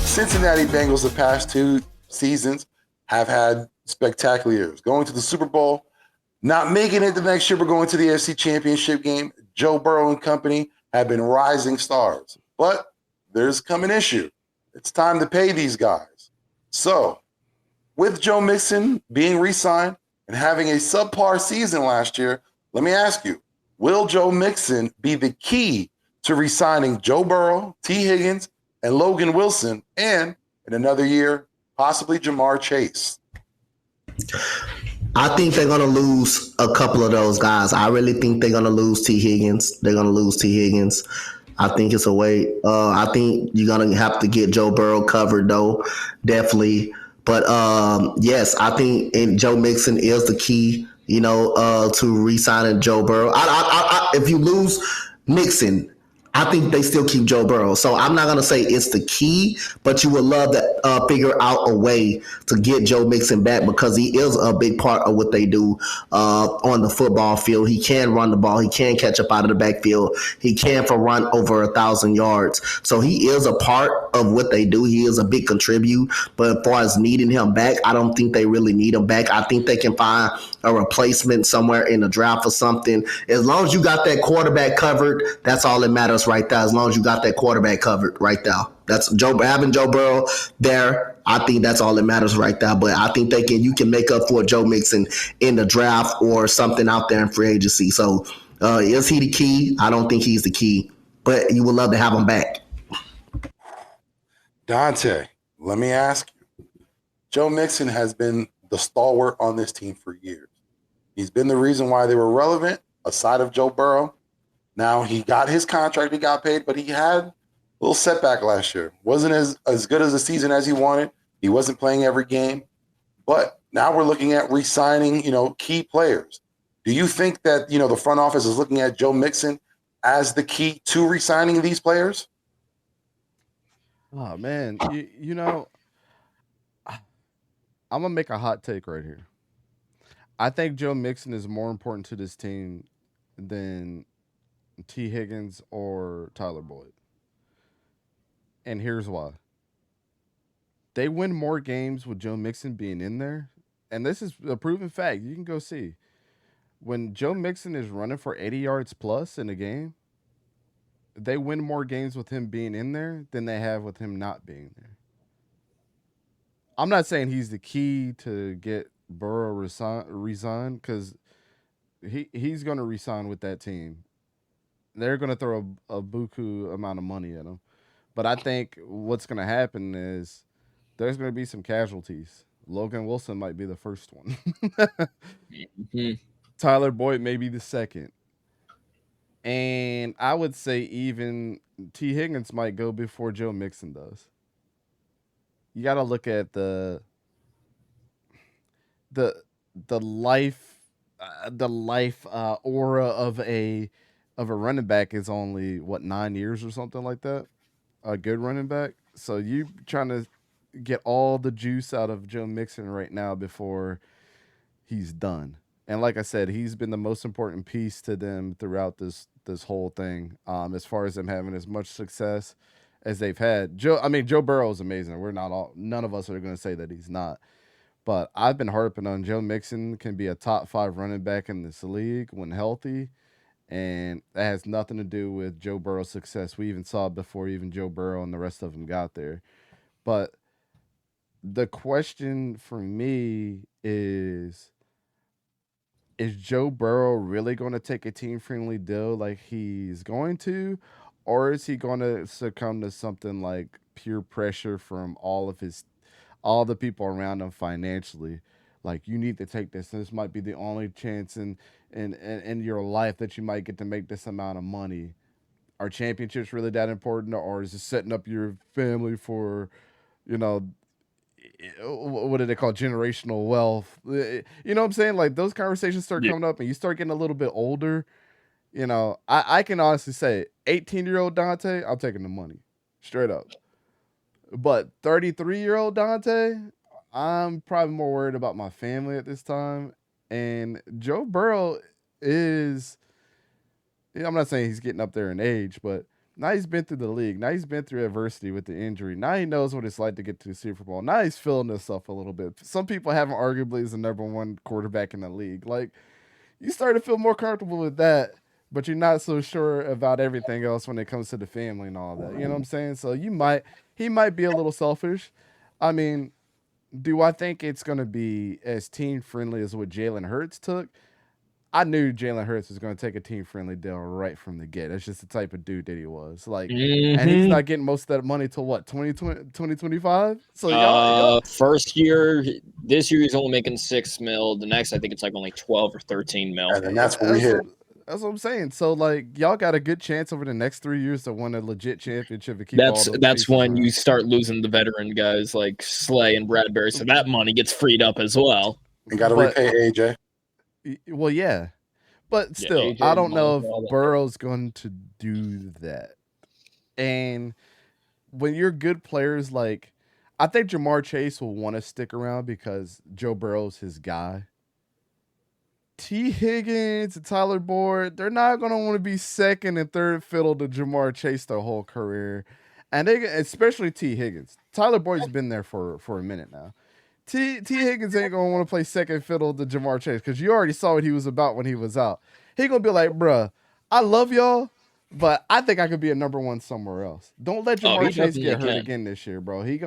Cincinnati Bengals the past 2 seasons have had spectacular years. Going to the Super Bowl, not making it the next year, but going to the AFC Championship game. Joe Burrow and company have been rising stars. But there's come an issue. It's time to pay these guys. So, with Joe Mixon being re-signed and having a subpar season last year, let me ask you, will Joe Mixon be the key to re-signing Joe Burrow, T. Higgins, and Logan Wilson, and in another year, possibly Jamar Chase? I think they're going to lose a couple of those guys. I really think they're going to lose T. Higgins. They're going to lose T. Higgins. I think it's a way. I think you're going to have to get Joe Burrow covered, though, definitely. But, yes, I think Joe Mixon is the key, to re-signing Joe Burrow. If you lose Mixon, I think they still keep Joe Burrow. So I'm not going to say it's the key, but you would love to figure out a way to get Joe Mixon back because he is a big part of what they do on the football field. He can run the ball. He can catch up out of the backfield. He can run over 1,000 yards. So he is a part of what they do. He is a big contribute. But as far as needing him back, I don't think they really need him back. I think they can find a replacement somewhere in the draft or something. As long as you got that quarterback covered, that's all that matters right there. As long as you got that quarterback covered right there. That's having Joe Burrow there. I think that's all that matters right there. But I think you can make up for Joe Mixon in the draft or something out there in free agency. So is he the key? I don't think he's the key, but you would love to have him back. Dante, let me ask you. Joe Mixon has been the stalwart on this team for years. He's been the reason why they were relevant, aside of Joe Burrow. Now, he got his contract, he got paid, but he had a little setback last year. Wasn't as good as a season as he wanted. He wasn't playing every game. But now we're looking at re-signing, key players. Do you think that, the front office is looking at Joe Mixon as the key to re-signing these players? Oh, man. I'm going to make a hot take right here. I think Joe Mixon is more important to this team than T. Higgins or Tyler Boyd. And here's why. They win more games with Joe Mixon being in there. And this is a proven fact. You can go see. When Joe Mixon is running for 80 yards plus in a game, they win more games with him being in there than they have with him not being there. I'm not saying he's the key to get Burrow resign because he's going to resign with that team. They're going to throw a buku amount of money at him. But I think what's going to happen is there's going to be some casualties. Logan Wilson might be the first one. Mm-hmm. Tyler Boyd may be the second. And I would say even T. Higgins might go before Joe Mixon does. You got to look at the life aura of a running back is only 9 years or something like that. A good running back. So you trying to get all the juice out of Joe Mixon right now before he's done. And like I said, he's been the most important piece to them throughout this whole thing. As far as them having as much success as they've had. Joe Burrow is amazing. None of us are going to say that he's not. But I've been harping on Joe Mixon can be a top 5 running back in this league when healthy. And that has nothing to do with Joe Burrow's success. We even saw it before even Joe Burrow and the rest of them got there. But the question for me is Joe Burrow really going to take a team-friendly deal like he's going to? Or is he going to succumb to something like pure pressure from all the people around him financially? Like, you need to take this. This might be the only chance in your life that you might get to make this amount of money. Are championships really that important, or is it setting up your family for, what do they call generational wealth? You know what I'm saying? Like, those conversations start coming up, and you start getting a little bit older. I can honestly say, 18-year-old Dante, I'm taking the money, straight up. But 33-year-old Dante, I'm probably more worried about my family at this time. And Joe Burrow is I'm not saying he's getting up there in age, but now he's been through the league. Now he's been through adversity with the injury. Now he knows what it's like to get to the Super Bowl. Now he's feeling himself a little bit. Some people have him arguably as the number one quarterback in the league. Like, you start to feel more comfortable with that, but you're not so sure about everything else when it comes to the family and all that. You know what I'm saying? So he might be a little selfish. I mean, do I think it's going to be as team friendly as what Jalen Hurts took? I knew Jalen Hurts was going to take a team friendly deal right from the get. That's just the type of dude that he was. Like, and he's not getting most of that money till what, 2025? So y'all, first year, this year he's only making $6 million. The next, I think it's like only 12 or 13 million. And that's what we hit. That's what I'm saying. So, like, y'all got a good chance over the next 3 years to win a legit championship and keep that's when you start losing the veteran guys like Slay and Bradbury. So that money gets freed up as well. And got to repay AJ. Well, yeah. But still, I don't know if Burrow's going to do that. And when you're good players, like, I think Jamar Chase will want to stick around because Joe Burrow's his guy. T. Higgins and Tyler Boyd, they're not going to want to be second and third fiddle to Jamar Chase their whole career. And especially T. Higgins. Tyler Boyd's been there for a minute now. T. Higgins ain't going to want to play second fiddle to Jamar Chase because you already saw what he was about when he was out. He going to be like, bruh, I love y'all, but I think I could be a number one somewhere else. Don't let Jamar Chase get hurt again this year, bro. He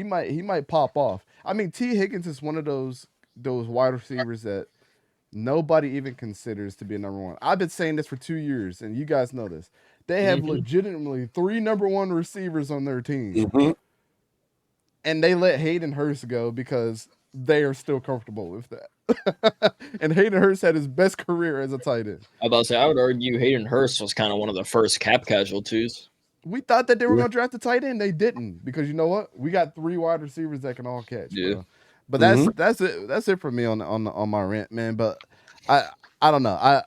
might pop off. I mean, T. Higgins is one of those wide receivers that nobody even considers to be a number one. I've been saying this for 2 years, and you guys know this. They have legitimately 3 number one receivers on their team. Mm-hmm. And they let Hayden Hurst go because they are still comfortable with that. And Hayden Hurst had his best career as a tight end. I was about to say, I would argue Hayden Hurst was kind of one of the first cap casualties. We thought that they were going to draft a tight end. They didn't, because you know what? We got 3 wide receivers that can all catch. Yeah. Bro. But that's it. That's it for me on my rant, man. But I don't know.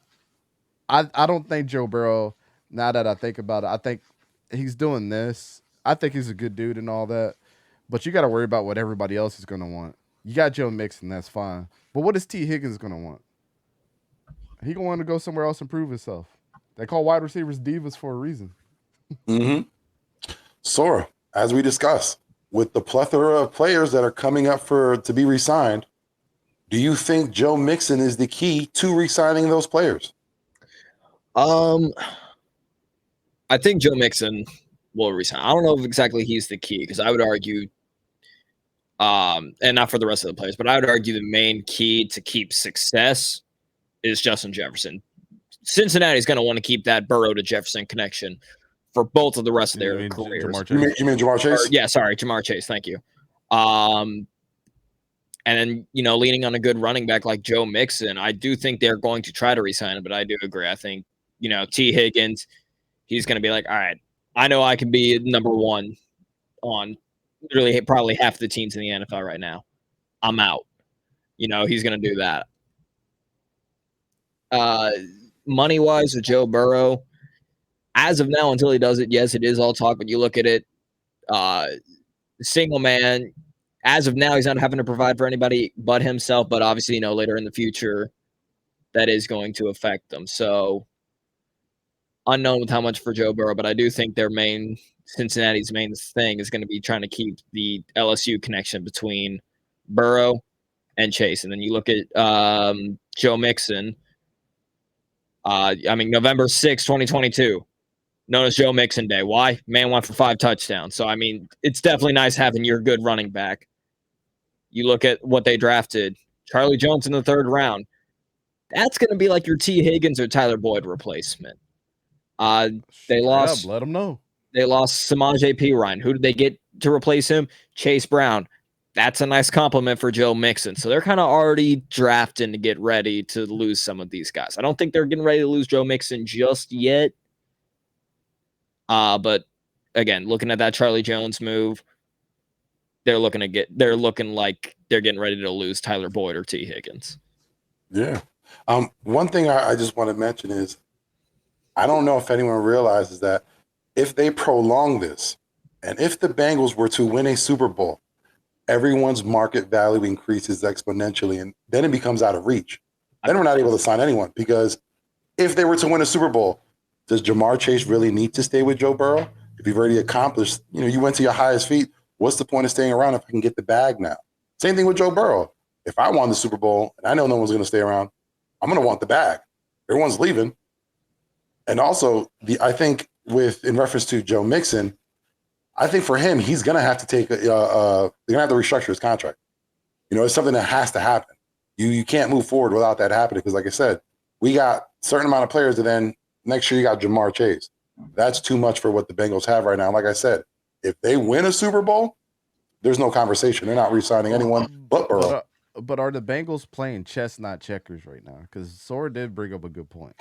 I don't think Joe Burrow. Now that I think about it, I think he's doing this. I think he's a good dude and all that. But you got to worry about what everybody else is going to want. You got Joe Mixon, that's fine. But what is T. Higgins going to want? He going to want to go somewhere else and prove himself. They call wide receivers divas for a reason. Mm-hmm. Sora, as we discussed, with the plethora of players that are coming up to be re-signed, do you think Joe Mixon is the key to re-signing those players? I think Joe Mixon will resign. I don't know if exactly he's the key, because I would argue, and not for the rest of the players, but I would argue the main key to keep success is Justin Jefferson. Cincinnati's going to want to keep that Burrow to Jefferson connection for both of the rest of their careers. You mean Jamar Chase? Jamar Chase. Thank you. And then, leaning on a good running back like Joe Mixon, I do think they're going to try to re-sign him, but I do agree. I think, T. Higgins, he's going to be like, all right, I know I can be number one on literally probably half the teams in the NFL right now. I'm out. He's going to do that. Money-wise with Joe Burrow, as of now, until he does it, yes, it is all talk, but you look at it, single man, as of now, he's not having to provide for anybody but himself, but obviously, later in the future, that is going to affect them. So, unknown with how much for Joe Burrow, but I do think Cincinnati's main thing is going to be trying to keep the LSU connection between Burrow and Chase. And then you look at Joe Mixon, November 6, 2022, known as Joe Mixon Day. Why? Man went for 5 touchdowns. So, it's definitely nice having your good running back. You look at what they drafted, Charlie Jones in the 3rd round. That's going to be like your T. Higgins or Tyler Boyd replacement. They lost. Let them know. They lost Samaje Perine. Who did they get to replace him? Chase Brown. That's a nice compliment for Joe Mixon. So they're kind of already drafting to get ready to lose some of these guys. I don't think they're getting ready to lose Joe Mixon just yet. But again, looking at that Charlie Jones move, they're looking like they're getting ready to lose Tyler Boyd or T. Higgins. Yeah. One thing I just want to mention is, I don't know if anyone realizes that if they prolong this, and if the Bengals were to win a Super Bowl, everyone's market value increases exponentially, and then it becomes out of reach. Then we're not able to sign anyone, because if they were to win a Super Bowl, does Jamar Chase really need to stay with Joe Burrow? If you've already accomplished, you went to your highest feat, what's the point of staying around if I can get the bag now? Same thing with Joe Burrow. If I won the Super Bowl and I know no one's going to stay around, I'm going to want the bag. Everyone's leaving. And also, I think in reference to Joe Mixon, I think for him, he's going to have to take they're going to have to restructure his contract. It's something that has to happen. You can't move forward without that happening because, like I said, we got a certain amount of players, and then next year you got Jamar Chase. That's too much for what the Bengals have right now. Like I said, if they win a Super Bowl, there's no conversation. They're not re-signing anyone but Burrow. But are the Bengals playing chess, not checkers right now? Because Sora did bring up a good point.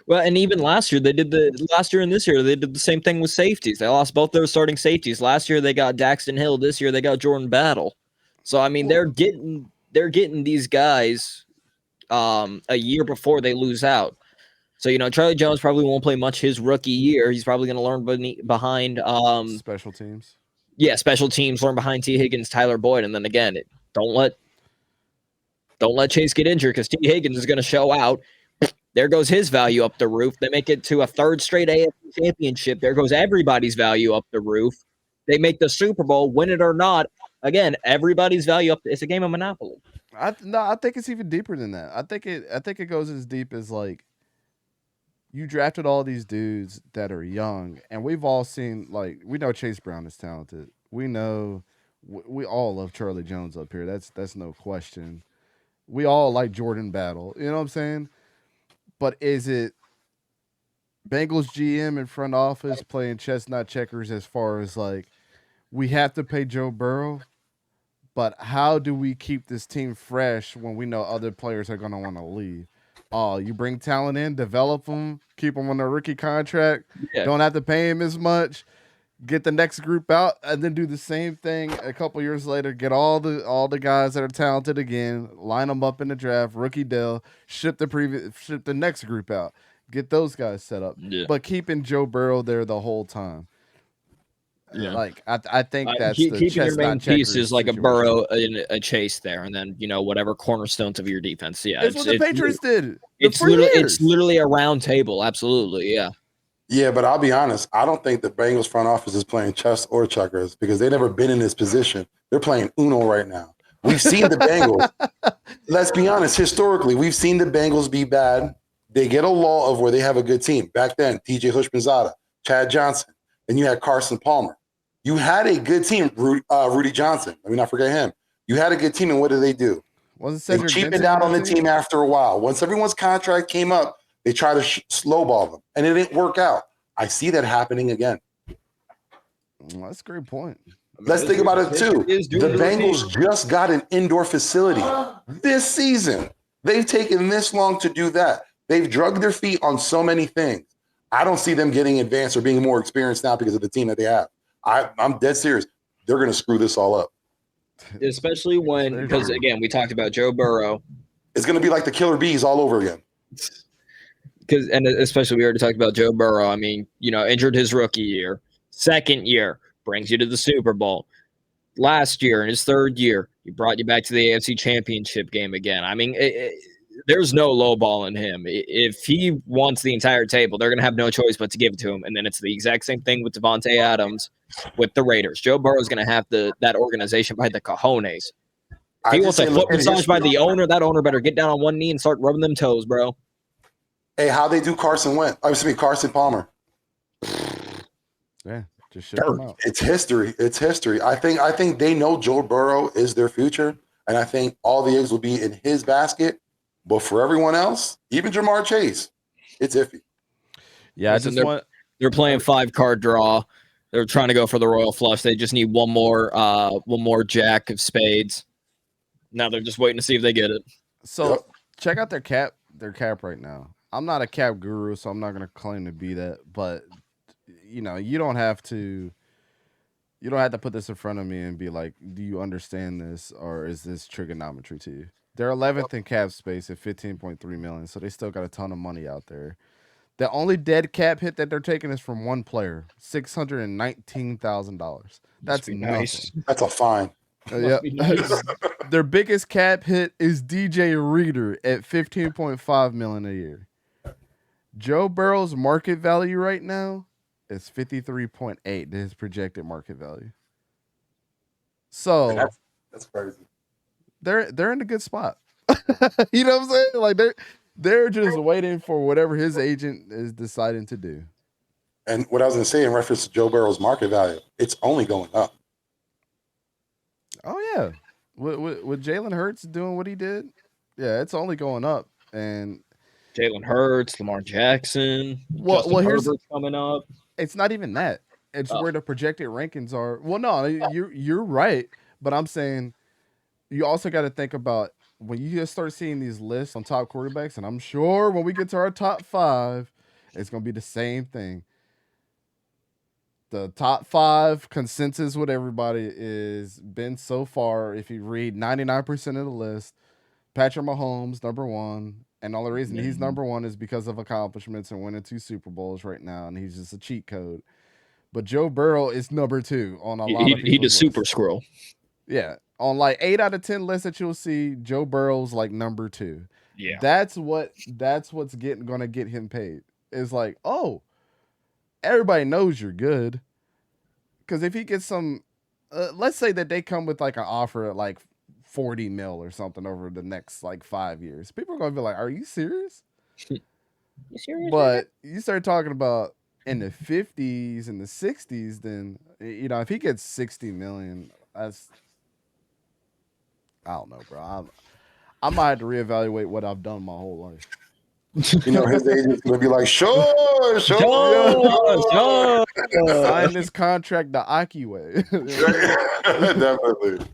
Well, and even last year and this year they did the same thing with safeties. They lost both their starting safeties. Last year they got Daxton Hill. This year they got Jordan Battle. So I mean they're getting these guys a year before they lose out. So Charlie Jones probably won't play much his rookie year. He's probably going to learn behind special teams. Yeah, special teams, learn behind T. Higgins, Tyler Boyd, and then again, don't let Chase get injured because T. Higgins is going to show out. There goes his value up the roof. They make it to a third straight AFC championship. There goes everybody's value up the roof. They make the Super Bowl, win it or not. Again, everybody's value up. It's a game of Monopoly. I think it's even deeper than that. I think it goes as deep as like you drafted all these dudes that are young, and we've all seen we know Chase Brown is talented. We know we all love Charlie Jones up here. That's no question. We all like Jordan Battle. You know what I'm saying? But is it Bengals GM and front office playing chess, not checkers, as far as we have to pay Joe Burrow, but how do we keep this team fresh when we know other players are going to want to leave? Oh, you bring talent in, develop them, keep them on a rookie contract, don't have to pay him as much, get the next group out, and then do the same thing a couple years later, get all the guys that are talented again, line them up in the draft, rookie deal, ship the next group out, get those guys set up, but keeping Joe Burrow there the whole time. Yeah, I think that's keeping your main piece is like situation. a Burrow and a Chase there, and then whatever cornerstones of your defense. Yeah, it's what the Patriots did. It's literally a round table. Absolutely, yeah. Yeah, but I'll be honest. I don't think the Bengals front office is playing chess or checkers because they've never been in this position. They're playing Uno right now. We've seen the Bengals. Let's be honest. Historically, we've seen the Bengals be bad. They get a lull of where they have a good team. Back then, TJ Hushmanzada, Chad Johnson, and you had Carson Palmer. You had a good team, Rudy Johnson. Let me not forget him. You had a good team, and what did they do? They cheapened out on the team after a while. Once everyone's contract came up, they tried to slowball them, and it didn't work out. I see that happening again. Well, that's a great point. Let's think about it, too. The Bengals just got an indoor facility this season. They've taken this long to do that. They've drugged their feet on so many things. I don't see them getting advanced or being more experienced now because of the team that they have. I'm dead serious. They're going to screw this all up. Especially because, again, we talked about Joe Burrow. It's going to be like the Killer Bees all over again. And especially we already talked about Joe Burrow. I mean, injured his rookie year. Second year, brings you to the Super Bowl. Last year, in his third year, he brought you back to the AFC Championship game again. I mean, there's no lowball in him. If he wants the entire table, they're going to have no choice but to give it to him. And then it's the exact same thing with Devontae Adams with the Raiders. Joe Burrow is going to have that organization by the cojones. If he wants a foot massage by the owner, that owner better get down on one knee and start rubbing them toes, bro. Hey, how they do Carson Palmer? Yeah, just shut them out. It's history. It's history. I think they know Joe Burrow is their future, and I think all the eggs will be in his basket. But for everyone else, even Jamar Chase, it's iffy. Yeah, they're playing 5-card draw. They're trying to go for the royal flush. They just need one more jack of spades. Now they're just waiting to see if they get it. So check out their cap right now. I'm not a cap guru, so I'm not going to claim to be that. But you don't have to put this in front of me and be like, "Do you understand this, or is this trigonometry to you?" They're 11th in cap space at $15.3 million, so they still got a ton of money out there. The only dead cap hit that they're taking is from one player, $619,000. That's nice. That's a fine. Yeah. Nice. Their biggest cap hit is DJ Reader at $15.5 million a year. Joe Burrow's market value right now is 53.8 to his projected market value. So that's crazy. They're in a good spot. You know what I'm saying? Like they're just waiting for whatever his agent is deciding to do. And what I was going to say in reference to Joe Burrow's market value, it's only going up. Oh yeah, with Jalen Hurts doing what he did, yeah, it's only going up. And Jalen Hurts, Lamar Jackson, well, Justin here's Herbert's coming up. It's not even that. It's where the projected rankings are. Well, no, you're right, but I'm saying you also got to think about when you just start seeing these lists on top quarterbacks, and I'm sure when we get to our top 5, it's gonna be the same thing. The top 5 consensus with everybody is been so far. If you read 99% of the list, Patrick Mahomes number 1, and all the reason he's number 1 is because of accomplishments and winning 2 Super Bowls right now, and he's just a cheat code. But Joe Burrow is number 2 on a lot of people's He the lists. super scroll. Yeah, on like 8 out of 10 lists that you'll see, Joe Burrow's like number 2. Yeah, that's what's gonna get him paid. It's like, oh, everybody knows you're good. Because if he gets some, let's say that they come with like an offer at like 40 mil or something over the next like 5 years, people are gonna be like, "Are you serious?" You serious? But you start talking about in the 50s and the 60s, then if he gets 60 million, that's I don't know, bro. I might have to reevaluate what I've done my whole life. His agent's gonna be like, sure. Sign this contract the Aki way. Definitely.